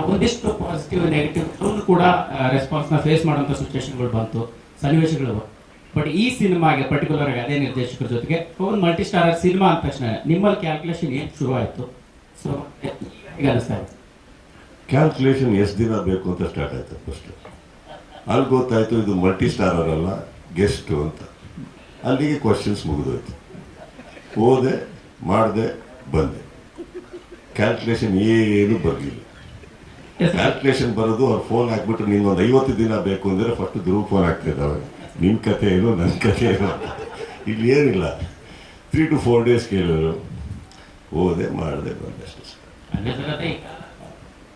ಒಂದಿಷ್ಟು positive negative ಕೂಡ ರೆಸ್ಪಾನ್ಸ್ನ face ಮಾಡುವಂಥ ಸಿಚುವೇಶನ್ಗಳು ಬಂತು, ಸನ್ನಿವೇಶಗಳು. ಬಟ್ ಈ ಸಿನಿಮಾಗೆ ಪರ್ಟಿಕ್ಯುಲರ್ ಆಗಿ ಅದೇ ನಿರ್ದೇಶಕರ ಜೊತೆಗೆ ಒಂದು ಮಲ್ಟಿ ಸ್ಟಾರರ್ ಸಿನಿಮಾ ಅಂದ ತಕ್ಷಣ ನಿಮ್ಮಲ್ಲಿ ಕ್ಯಾಲ್ಕುಲೇಷನ್ ಏನು ಶುರುವಾಯಿತು? ಸೊ ಈಗ ಅನಿಸ್ತಾ ಇದೆ ಕ್ಯಾಲ್ಕುಲೇಷನ್ ಎಷ್ಟು ದಿನ ಬೇಕು ಅಂತ ಸ್ಟಾರ್ಟ್ ಆಯ್ತು. ಫಸ್ಟ್ ಅಲ್ಲಿ ಗೊತ್ತಾಯ್ತು ಇದು ಮಲ್ಟಿ ಸ್ಟಾರರ್ ಅಲ್ಲ, ಗೆಸ್ಟು ಅಂತ. ಅಲ್ಲಿಗೆ ಕ್ವಶನ್ಸ್ ಮುಗಿದೋಯ್ತು. ಹೋದೆ, ಮಾಡಿದೆ, ಬಂದೆ. ಕ್ಯಾಲ್ಕುಲೇಷನ್ ಏನು ಬರಲಿಲ್ಲ. ಕ್ಯಾಲ್ಕುಲೇಷನ್ ಬರೋದು ಅವ್ರು ಫೋನ್ ಹಾಕ್ಬಿಟ್ಟು ನಿನ್ನೊಂದು 50 ದಿನ ಬೇಕು ಅಂದರೆ ಫಸ್ಟ್ ಧ್ರುವ ಫೋನ್ ಆಗ್ತಿದ್ದಾವೆ, ನಿನ್ನ ಕಥೆ ಏನು ನನ್ನ ಕಥೆ ಏನು. ಇಲ್ಲಿ ಏನಿಲ್ಲ, 3 to 4 days ಕೇಳಿದ್ರು, ಹೋದೆ, ಮಾಡಿದೆ, ಬಂದೆ ಅಷ್ಟೇ.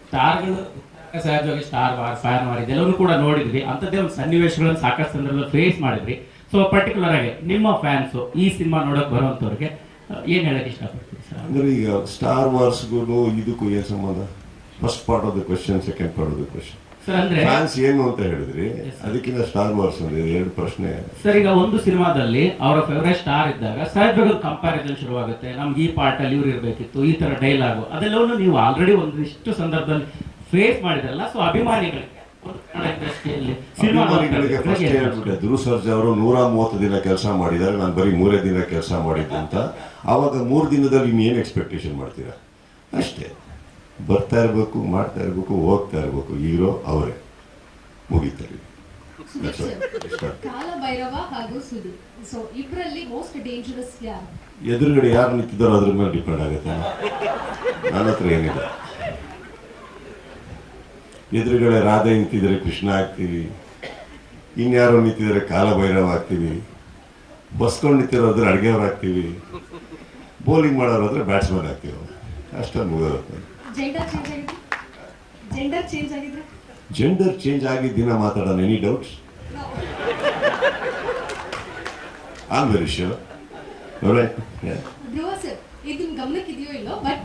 ಸ್ಟಾರ್ಗಳು ಸಹಜವಾಗಿ ಸ್ಟಾರ್ ವಾರ್, ಫೈರ್ ವಾರ್ ಇದೆಲ್ಲವೂ ಕೂಡ ನೋಡಿದ್ವಿ. ಅಂಥದ್ದೇ ಒಂದು ಸನ್ನಿವೇಶಗಳನ್ನು ಸಾಕಷ್ಟು ಸಂದರ್ಭದಲ್ಲಿ ಫೇಸ್ ಮಾಡಿದ್ರಿ. ಸೊ ಪರ್ಟಿಕ್ಯುಲರ್ ಆಗಿ ನಿಮ್ಮ ಫ್ಯಾನ್ಸು ಈ ಸಿನಿಮಾ ನೋಡೋಕೆ ಬರುವಂಥವ್ರಿಗೆ ಏನು ಹೇಳಕ್ಕೆ ಇಷ್ಟಪಡ್ತೀವಿ ಸರ್? ಅಂದರೆ ಈಗ ಸ್ಟಾರ್ ವಾರ್ಸ್ಗೂ ಇದಕ್ಕೂ ಏನು ಸಂಬಂಧ? First part of the question, second part of the question. Sir ಅಂದ್ರೆ ಫ್ಯಾನ್ಸ್ ಏನು ಅಂತ ಹೇಳಿದ್ರಿ, ಅದಕ್ಕಿಂತ ಸ್ಟಾರ್ ವಾರ್ಸ್ ಅಂದ್ರೆ 2 ಪ್ರಶ್ನೆ. ಸರ್ ಈಗ ಒಂದು ಸಿನಿಮಾದಲ್ಲಿ ಅವರ ಫೇವರೇಟ್ ಸ್ಟಾರ್ ಇದ್ದಾಗ ಸಹಜವಾಗಿ ಕಂಪ್ಯಾರಿಸನ್ ಶುರುವಾಗುತ್ತೆ. ನಮ್ಗೆ ಈ ಪಾರ್ಟ್ ಅಲ್ಲಿ ಇವ್ರು ಇರಬೇಕಿತ್ತು, ಈ ತರ ಡೈಲಾಗು, ಅದೆಲ್ಲವನ್ನು ನೀವು ಆಲ್ರೆಡಿ ಒಂದಿಷ್ಟು ಸಂದರ್ಭದಲ್ಲಿ ಫೇಸ್ ಮಾಡಿದ್ರಲ್ಲ. ಸೊ ಅಭಿಮಾನಿಗಳಿಗೆ ಫಸ್ಟ್ ಹೇಳ್ಬಿಟ್ಟೆ, ಧ್ರುವ ಸರ್ಜಾ ಅವರು 130 ದಿನ ಕೆಲಸ ಮಾಡಿದ್ದಾರೆ, ನಾನು ಬರೀ 3 ದಿನ ಕೆಲಸ ಮಾಡಿದ್ದು ಅಂತ. ಆವಾಗ 3 ದಿನದಲ್ಲಿ ಇನ್ನೇನು ಎಕ್ಸ್ಪೆಕ್ಟೇಷನ್ ಮಾಡ್ತೀರಾ? ಅಷ್ಟೇ, ಬರ್ತಾ ಇರಬೇಕು, ಮಾಡ್ತಾ ಇರಬೇಕು, ಹೋಗ್ತಾ ಇರಬೇಕು. ಹೀರೋ ಅವರೇ, ಮುಗಿತಾರೆ. ಕಾಲಭೈರವ ಹಾಗೂ ಸುಧೀರ್, ಸೊ ಇಬ್ಬರಲ್ಲಿ ಮೋಸ್ಟ್ ಡೇಂಜರಸ್ ಯಾರು? ಎದುರುಗಡೆ ಯಾರು ನಿಂತಿದ್ದಾರೋ ಅದ್ರ ಮೇಲೆ ಡಿಪೆಂಡ್ ಆಗುತ್ತೆ. ನನ್ನ ಹತ್ರ ಏನಿಲ್ಲ. ಎದುರುಗಡೆ ರಾಧೆ ನಿಂತಿದ್ರೆ ಕೃಷ್ಣ ಆಗ್ತೀವಿ, ಇನ್ಯಾರೋ ನಿಂತಿದ್ರೆ ಕಾಲಭೈರವ ಆಗ್ತೀವಿ, ಬಸ್ಕೊಂಡು ನಿಂತಿರೋದ್ರೆ ಅಡುಗೆಯವ್ರು ಆಗ್ತೀವಿ, ಬೌಲಿಂಗ್ ಮಾಡೋರಾದ್ರೆ ಬ್ಯಾಟ್ಸ್ಮನ್ ಆಗ್ತೀವಿ. ಅಷ್ಟೊಂದು ಮುಗಿದೋಗುತ್ತೆ. ಜೆಂಡರ್ ಚೇಂಜ್ ಆಗಿದ್ದ ದಿನ ಮಾತಾಡೋಣ. Any doubts? I am very sure. Dhruva sir, ಇದು ಗಮನಕ್ಕಿದೆಯೋ ಇಲ್ಲೋ, but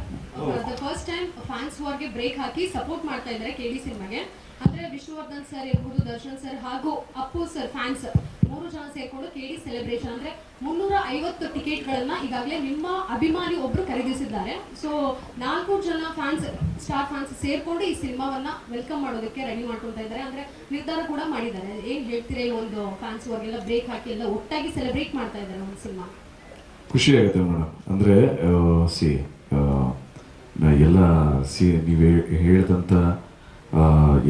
the first time fans ವಾರ್ಗೆ ಬ್ರೇಕ್ ಹಾಕಿ ಸಪೋರ್ಟ್ ಮಾಡ್ತಾ ಇದ್ದಾರೆ ಕೆಡಿ ಸಿನಿಮಾಗೆ. ಅಂದ್ರೆ ವಿಷ್ಣುವರ್ಧನ್ ಸರ್ ಇರ್ಬೋದು, ದರ್ಶನ್ ಸರ್ ಹಾಗೂ ಅಪ್ಪು ಸರ್ ಫ್ಯಾನ್ಸ್ 3 ಜನ ಸೇರ್ಕೊಂಡು ಕೆಡಿ ಸೆಲೆಬ್ರೇಷನ್ ಅಂದ್ರೆ 350 ಟಿಕೆಟ್ಗಳನ್ನ ಈಗಾಗಲೇ ನಿಮ್ಮ ಅಭಿಮಾನಿ ಒಬ್ರು ಖರೀದಿಸಿದ್ದಾರೆ. ಸೊ 4 ಜನ ಫ್ಯಾನ್ಸ್, ಸ್ಟಾರ್ ಫ್ಯಾನ್ಸ್ ಸೇರ್ಕೊಂಡು ಈ ಸಿನಿಮಾವನ್ನ ವೆಲ್ಕಮ್ ಮಾಡೋದಕ್ಕೆ ರೆಡಿ ಮಾಡ್ಕೊಳ್ತಾ ಇದ್ದಾರೆ, ಅಂದ್ರೆ ನಿರ್ಧಾರ ಕೂಡ ಮಾಡಿದ್ದಾರೆ. ಏನ್ ಹೇಳ್ತೀರಾ ಈ ಒಂದು ಫ್ಯಾನ್ಸ್ ವಾರ್ಗೆಲ್ಲ ಬ್ರೇಕ್ ಹಾಕಿ ಎಲ್ಲ ಒಟ್ಟಾಗಿ ಸೆಲೆಬ್ರೇಟ್ ಮಾಡ್ತಾ ಇದ್ದಾರೆ ಒಂದು ಸಿನಿಮಾ? ಖುಷಿ ಆಗುತ್ತೆ ಮೇಡಮ್. ಅಂದರೆ ಎಲ್ಲ ನೀವು ಹೇಳಿದಂಥ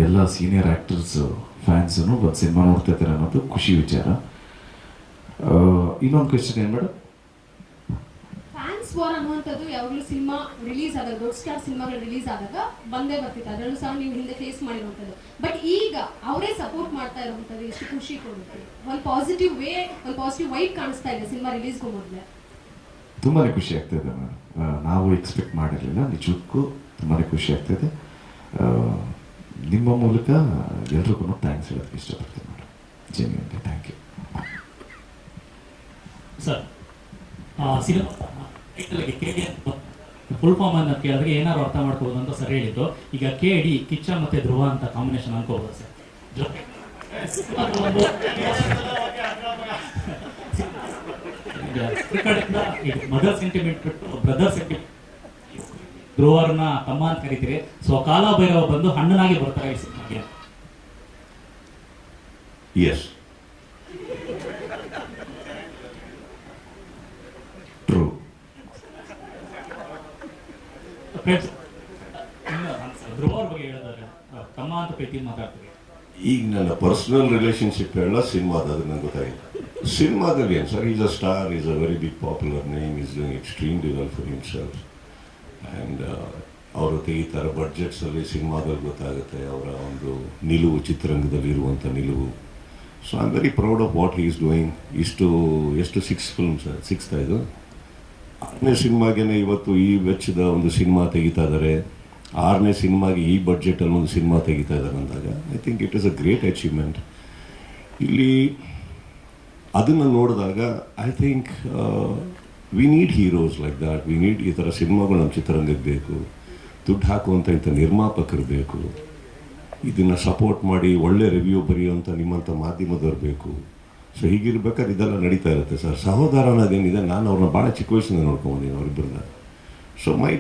ಎಲ್ಲ ಸೀನಿಯರ್ ಆ್ಯಕ್ಟರ್ಸ್ ಫ್ಯಾನ್ಸೂ ಒಂದು ಸಿನಿಮಾ ನೋಡ್ತಾ ಇದ್ದಾರೆ ಅನ್ನೋದು ಖುಷಿ ವಿಚಾರ. ಇನ್ನೊಂದು ಕ್ವೆಶ್ಚನ್ ಏನು ಮೇಡಮ್? ಫ್ಯಾನ್ಸ್ ವಾರ್ ಅನ್ನುವಂಥದ್ದು ಯಾವಾಗಲೂ ಸಿನಿಮಾ ರಿಲೀಸ್ ಆದಾಗ, ದೊಡ್ಡ ಸ್ಟಾರ್ ಸಿನಿಮಾಗಳು ರಿಲೀಸ್ ಆದಾಗ ಬಂದೇ ಬರ್ತಿತ್ತು. ಅದರಲ್ಲೂ ಸಹ ನೀವು ಹಿಂದೆ ಫೇಸ್ ಮಾಡಿರುವಂಥದ್ದು. ಬಟ್ ಈಗ ಅವರೇ ಸಪೋರ್ಟ್ ಮಾಡ್ತಾ ಇರುವಂಥದ್ದು ಎಷ್ಟು ಖುಷಿ ಕೊಡುತ್ತೆ. ಒಂದು ಪಾಸಿಟಿವ್ ವೈಬ್ ಕಾಣಿಸ್ತಾ ಇದೆ ಸಿನಿಮಾ ರಿಲೀಸ್ಗೂ ಮೊದಲೇ. ತುಂಬಾ ಖುಷಿ ಆಗ್ತಾಯಿದೆ ಮೇಡಮ್. ನಾವು ಎಕ್ಸ್ಪೆಕ್ಟ್ ಮಾಡಿರಲಿಲ್ಲ, ನಿಜಕ್ಕೂ ತುಂಬಾ ಖುಷಿ ಆಗ್ತಾಯಿದೆ. ನಿಮ್ಮ ಮೂಲಕ ಎಲ್ರಿಗೂ ಥ್ಯಾಂಕ್ಸ್ ಹೇಳೋದಕ್ಕೆ ಇಷ್ಟಪಡ್ತೀನಿ madam. Genuinely thank you sir. Cinema full form ಅನ್ನ ಕೇಳಿದ್ರೆ ಏನಾದ್ರು ಅರ್ಥ ಮಾಡ್ಕೋಬೋದು ಅಂತ ಸರ್ ಹೇಳಿದ್ದು. ಈಗ KD ಕಿಚ್ಚ ಮತ್ತೆ ಧ್ರುವ ಅಂತ ಕಾಂಬಿನೇಷನ್ ಅನ್ಕೋಬೋದು ಸರ್. ಮದರ್ ಸೆಂಟಿಮೆಂಟ್ ಬಿಟ್ಟು ಬ್ರದರ್ ಸೆಂಟಿಮೆಂಟ್, ಧ್ರುವರನ್ನ ತಮ್ಮ ಅಂತ ಕರಿತೀರಿ. ಸೊ ಕಾಲಭೈರವ ಬಂದು ಹಣ್ಣನಾಗಿ ಬರ್ತಾರೆ ಈ ಸಿನಿಮಾಗೆ. S, true. ಧ್ರುವ ಅವ್ರ ಬಗ್ಗೆ ಹೇಳಿದ್ರೆ ತಮ್ಮ ಅಂತ ಪ್ರೀತಿ ಮಾತಾಡ್ತೀವಿ. ಈಗ ನನ್ನ ಪರ್ಸನಲ್ ರಿಲೇಶನ್ಶಿಪ್ ಹೇಳ ಸಿನಿಮಾದ ಅದು ನಂಗೆ ಗೊತ್ತಾಗಿಲ್ಲ. ಸಿನಿಮಾದಲ್ಲಿ ಏನು sir, is a star, is a very big popular name, is doing extremely well for himself. And ಅವರು ತೆಗಿತಾರೆ ಬಡ್ಜೆಟ್ಸಲ್ಲಿ. ಸಿನಿಮಾದಲ್ಲಿ ಗೊತ್ತಾಗುತ್ತೆ ಅವರ ಒಂದು ನಿಲುವು, ಚಿತ್ರರಂಗದಲ್ಲಿ ಇರುವಂಥ ನಿಲುವು. So I am very proud of what he is doing. ಎಷ್ಟು 6 ಫಿಲ್ಮ್ಸ್, 6th ಇದು 6ನೇ ಸಿನಿಮಾಗೇನೆ ಇವತ್ತು ಈ ವೆಚ್ಚದ ಒಂದು ಸಿನಿಮಾ ತೆಗಿತಾ ಇದ್ದಾರೆ. 6ನೇ ಸಿನಿಮಾಗೆ ಈ ಬಡ್ಜೆಟಲ್ಲಿ ಒಂದು ಸಿನಿಮಾ ತೆಗಿತಾ ಇದ್ದಾರೆ ಅಂದಾಗ I think it is a great achievement. ಇಲ್ಲಿ ಅದನ್ನು ನೋಡಿದಾಗ I think we need heroes like that. We need ಈ ಥರ ಸಿನಿಮಾಗಳು ನಮ್ಮ ಚಿತ್ರರಂಗಕ್ಕೆ ಬೇಕು. ದುಡ್ಡು ಹಾಕುವಂಥ ಇಂಥ ನಿರ್ಮಾಪಕರು ಬೇಕು. ಇದನ್ನು ಸಪೋರ್ಟ್ ಮಾಡಿ ಒಳ್ಳೆ ರಿವ್ಯೂ ಬರೆಯುವಂಥ ನಿಮ್ಮಂಥ ಮಾಧ್ಯಮದವ್ರು ಬೇಕು. ಸೊ ಹೀಗಿರ್ಬೇಕಾದ್ರೆ ಇದೆಲ್ಲ ನಡೀತಾ ಇರುತ್ತೆ ಸರ್. ಸಹೋದರ ಅನ್ನೋದೇನಿದೆ, ನಾನು ಅವ್ರನ್ನ ಭಾಳ ಚಿಕ್ಕ ವಯಸ್ಸಿಂದ ನೋಡ್ಕೊಂಬಂದಿನಿ ಅವರಿಬ್ಬರನ್ನ. So my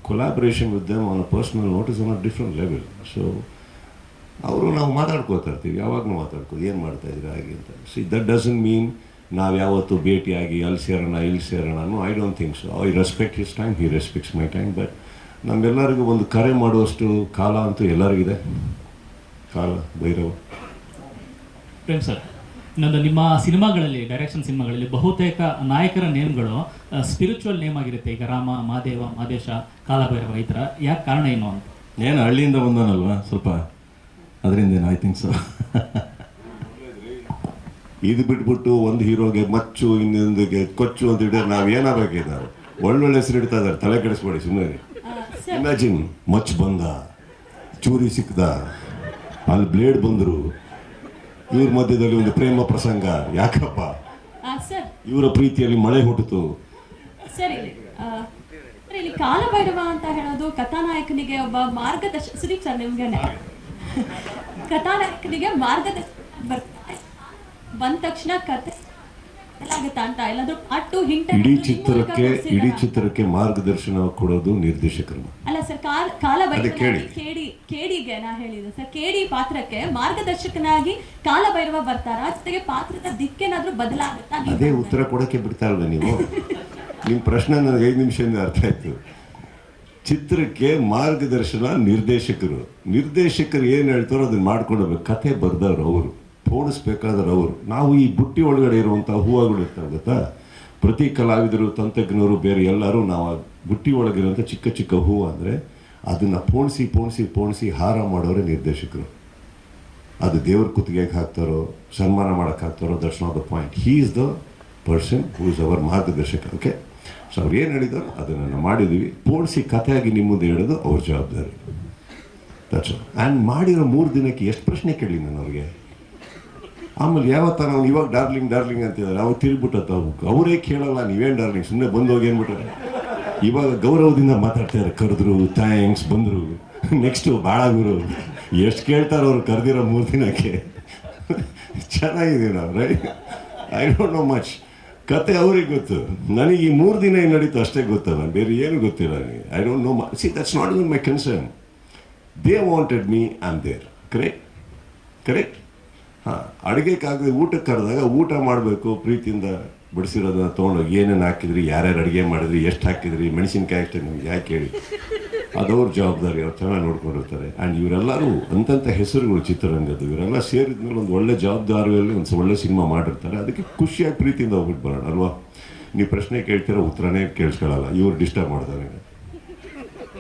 collaboration with them on a personal note is on a different level. So ಅವರು ನಾವು ಮಾತಾಡ್ಕೋತಾ ಇರ್ತೀವಿ, ಯಾವಾಗಲೂ ಮಾತಾಡ್ಕೋದು ಏನು ಮಾಡ್ತಾ ಇದ್ದೀರಾ ಹಾಗೆ ಅಂತ. ಸಿ ದಟ್ ಡಸಂಟ್ ಮೀನ್ ನಾವು ಯಾವತ್ತೂ ಭೇಟಿಯಾಗಿ ಅಲ್ಲಿ ಸೇರೋಣ ಇಲ್ಲಿ ಸೇರೋಣ. No, I don't think so. I respect his time, he respects my time. But ನಮ್ಮೆಲ್ಲರಿಗೂ ಒಂದು ಕರೆ ಮಾಡುವಷ್ಟು ಕಾಲ ಅಂತೂ ಎಲ್ಲರಿಗಿದೆ. ಕಾಲ ಭೈರವ. ಪ್ರೇಮ್ ಸರ್, ಇನ್ನೊಂದು ನಿಮ್ಮ ಸಿನಿಮಾಗಳಲ್ಲಿ, ಡೈರೆಕ್ಷನ್ ಸಿನಿಮಾಗಳಲ್ಲಿ ಬಹುತೇಕ ನಾಯಕರ ನೇಮ್ಗಳು ಸ್ಪಿರಿಚುವಲ್ ನೇಮ್ ಆಗಿರುತ್ತೆ. ಈಗ ರಾಮ, ಮಹಾದೇವ, ಮಹದೇಶ, ಕಾಲಭೈರವ, ಈ ಥರ. ಯಾಕೆ ಕಾರಣ ಏನು ಅಂತ? ಏನು ಹಳ್ಳಿಯಿಂದ ಬಂದನಲ್ವಾ, ಸ್ವಲ್ಪ ಅದರಿಂದ ಐ ಥಿಂಕ್ ಸೊ. ಇದು ಬಿಟ್ಬಿಟ್ಟು ಒಂದು ಹೀರೋಗೆ ಮಚ್ಚು, ಇನ್ನೊಂದಿಗೆ ಕೊಚ್ಚು ಅಂತ ಹೇಳಿದ್ರೆ ನಾವು ಏನಾಗಬೇಕಿದ್ದಾರೆ? ಒಳ್ಳೊಳ್ಳೆ ಹೆಸರು ಇಡ್ತಾ ಇದ್ದಾರೆ, ತಲೆ ಕೆಡಿಸ್ಬೇಡಿ ಸುಮ್ಮನೆ. ಇಮ್ಯಾಜಿನ್, ಮಚ್ ಬಂದ, ಚೂರಿ ಸಿಕ್ಕದ, ಅಲ್ಲಿ ಬ್ಲೇಡ್ ಬಂದರು, ಇವ್ರ ಮಧ್ಯದಲ್ಲಿ ಒಂದು ಪ್ರೇಮ ಪ್ರಸಂಗ. ಯಾಕಪ್ಪ? ಸರ್ ಇವರ ಪ್ರೀತಿಯಲ್ಲಿ ಮಳೆ ಹುಟ್ಟಿತು. ಸರಿ, ಇಲ್ಲಿ ಕಾಲಭೈರವ ಅಂತ ಹೇಳೋದು ಕಥಾನಾಯಕನಿಗೆ ಒಬ್ಬ ಮಾರ್ಗದರ್ಶಕ. ಸುದೀಪ್ ಸರ್, ನಿಮ್ಗೆ ಕಥಾನಾಯಕನಿಗೆ ಮಾರ್ಗದರ್ಶಕ ಬಂದ ತಕ್ಷಣ ಕತೆ ಆಗುತ್ತಾ ಅಂತ ಎಲ್ಲಾದ್ರೂ ಅಟ್ಟು ಹಿಂಟ್ ಇಡೀ ಚಿತ್ರಕ್ಕೆ ಮಾರ್ಗದರ್ಶನ ಕೊಡೋದು ನಿರ್ದೇಶಕರು. ಅಲ್ಲ ಸರ್, ಕೇಡಿಗೆ ನಾ ಹೇಳಿದೆ ಸರ್, ಕೇಡಿ ಪಾತ್ರಕ್ಕೆ ಮಾರ್ಗದರ್ಶಕನಾಗಿ ಕಾಲಭೈರವ ಬರ್ತಾರ, ಜೊತೆಗೆ ಪಾತ್ರದ ದಿಕ್ಕೇನಾದ್ರೂ ಬದಲಾಗುತ್ತಾ? ಅದೇ ಉತ್ತರ ಕೊಡಕ್ಕೆ ಬಿಡ್ತಾ ಇಲ್ವ ನೀವು? ನಿಮ್ಮ ಪ್ರಶ್ನೆ ನನಗೆ 5 ನಿಮಿಷದಿಂದ ಅರ್ಥ ಆಯ್ತು. ಚಿತ್ರಕ್ಕೆ ಮಾರ್ಗದರ್ಶನ ನಿರ್ದೇಶಕರು ಏನು ಹೇಳ್ತಾರೋ ಅದನ್ನ ಮಾಡ್ಕೊಡ್ಬೇಕು. ಕಥೆ ಬರ್ದವ್ರು ಅವರು, ಪೋಣಿಸ್ಬೇಕಾದ್ರೆ ಅವರು. ನಾವು ಈ ಬುಟ್ಟಿ ಒಳಗಡೆ ಇರುವಂಥ ಹೂವುಗಳು ಇರ್ತಾವೆ ಗೊತ್ತಾ? ಪ್ರತಿ ಕಲಾವಿದರು, ತಂತ್ರಜ್ಞರು, ಬೇರೆ ಎಲ್ಲರೂ ನಾವು ಆ ಬುಟ್ಟಿ ಒಳಗಿರುವಂಥ ಚಿಕ್ಕ ಚಿಕ್ಕ ಹೂವು ಅಂದರೆ ಅದನ್ನು ಪೋಣಿಸಿ ಹಾರ ಮಾಡೋರೇ ನಿರ್ದೇಶಕರು. ಅದು ದೇವ್ರ ಕುತ್ತಿಗೆಗೆ ಹಾಕ್ತಾರೋ, ಸನ್ಮಾನ ಮಾಡೋಕ್ಕೆ ಹಾಕ್ತಾರೋ, that's not the point. He is the person who is our ಮಾರ್ಗದರ್ಶಕ. ಓಕೆ, ಸೊ ಅವ್ರು ಏನು ಹೇಳಿದಾರೋ ಅದನ್ನು ಮಾಡಿದ್ದೀವಿ. ಪೋಣಿಸಿ ಕಥೆಯಾಗಿ ನಿಮ್ಮ ಮುಂದೆ ಹೇಳೋದು ಅವ್ರ ಜವಾಬ್ದಾರಿ. ದಟ್ಸ್ ಆ್ಯಂಡ್ ಮಾಡಿರೋ 3 ದಿನಕ್ಕೆ ಎಷ್ಟು ಪ್ರಶ್ನೆ ಕೇಳಿ ನಾನು ಅವ್ರಿಗೆ. ಆಮೇಲೆ ಯಾವತ್ತ ನಾವು ಇವಾಗ ಡಾರ್ಲಿಂಗ್ ಅಂತಿದ್ದಾರೆ, ಅವಾಗ ತಿರುಗ್ಬಿಟ್ಟತ್ತ ಅವರೇ ಕೇಳಲ್ಲ, ನೀವೇನು ಡಾರ್ಲಿಂಗ್ ಸುಮ್ಮನೆ ಬಂದೋಗಿ ಏನ್ಬಿಟ್ರೆ. ಇವಾಗ ಗೌರವದಿಂದ ಮಾತಾಡ್ತಾರೆ, ಕರೆದ್ರು, ಥ್ಯಾಂಕ್ಸ್, ಬಂದರು, ನೆಕ್ಸ್ಟು ಭಾಳ ಗುರು. ಎಷ್ಟು ಕೇಳ್ತಾರೆ ಅವ್ರು ಕರೆದಿರೋ 3 ದಿನಕ್ಕೆ. ಚೆನ್ನಾಗಿದೆ ನಾವು, right? I don't know much. ಕತೆ ಅವ್ರಿಗೆ ಗೊತ್ತು, ನನಗೆ ಈ 3 ದಿನ ಏನು ನಡೀತು ಅಷ್ಟೇ ಗೊತ್ತಲ್ಲ, ಬೇರೆ ಏನು ಗೊತ್ತಿಲ್ಲ ನನಗೆ. I don't know much. See, that's not even my concern. They wanted me, I am there. Correct. ಹಾಂ, ಅಡುಗೆಗಾಗದೆ ಊಟಕ್ಕೆ ಕರೆದಾಗ ಊಟ ಮಾಡಬೇಕು, ಪ್ರೀತಿಯಿಂದ ಬಡಿಸಿರೋದನ್ನ ತೊಗೊಂಡೋಗಿ ಏನೇನು ಹಾಕಿದ್ರಿ, ಯಾರ್ಯಾರು ಅಡುಗೆ ಮಾಡಿದ್ರಿ, ಎಷ್ಟು ಹಾಕಿದ್ರಿ, ಮೆಣಸಿನ್ಕಾಯಿ ಅಷ್ಟೇ ನಿಮ್ಗೆ ಯಾಕೆ ಹೇಳಿ, ಅದವ್ರ ಜವಾಬ್ದಾರಿ. ಅವ್ರು ಚೆನ್ನಾಗಿ ನೋಡ್ಕೊಂಡಿರ್ತಾರೆ. ಆ್ಯಂಡ್ ಇವರೆಲ್ಲರೂ ಅಂತಂಥ ಹೆಸರುಗಳು ಚಿತ್ರರಂಗದ್ದು. ಇವರೆಲ್ಲ ಸೇರಿದ್ಮೇಲೆ ಒಂದು ಒಳ್ಳೆ ಜವಾಬ್ದಾರಿಯಲ್ಲಿ ಒಂದು ಒಳ್ಳೆ ಸಿನಿಮಾ ಮಾಡಿರ್ತಾರೆ. ಅದಕ್ಕೆ ಖುಷಿಯಾಗಿ ಪ್ರೀತಿಯಿಂದ ಹೋಗ್ಬಿಟ್ಟು ಬರೋಣ ಅಲ್ವಾ? ನೀವು ಪ್ರಶ್ನೆ ಕೇಳ್ತೀರ, ಉತ್ತರನೇ ಕೇಳಿಸ್ಕೊಳ್ಳಲ್ಲ, ಇವ್ರು ಡಿಸ್ಟರ್ಬ್ ಮಾಡ್ತಾರೆ.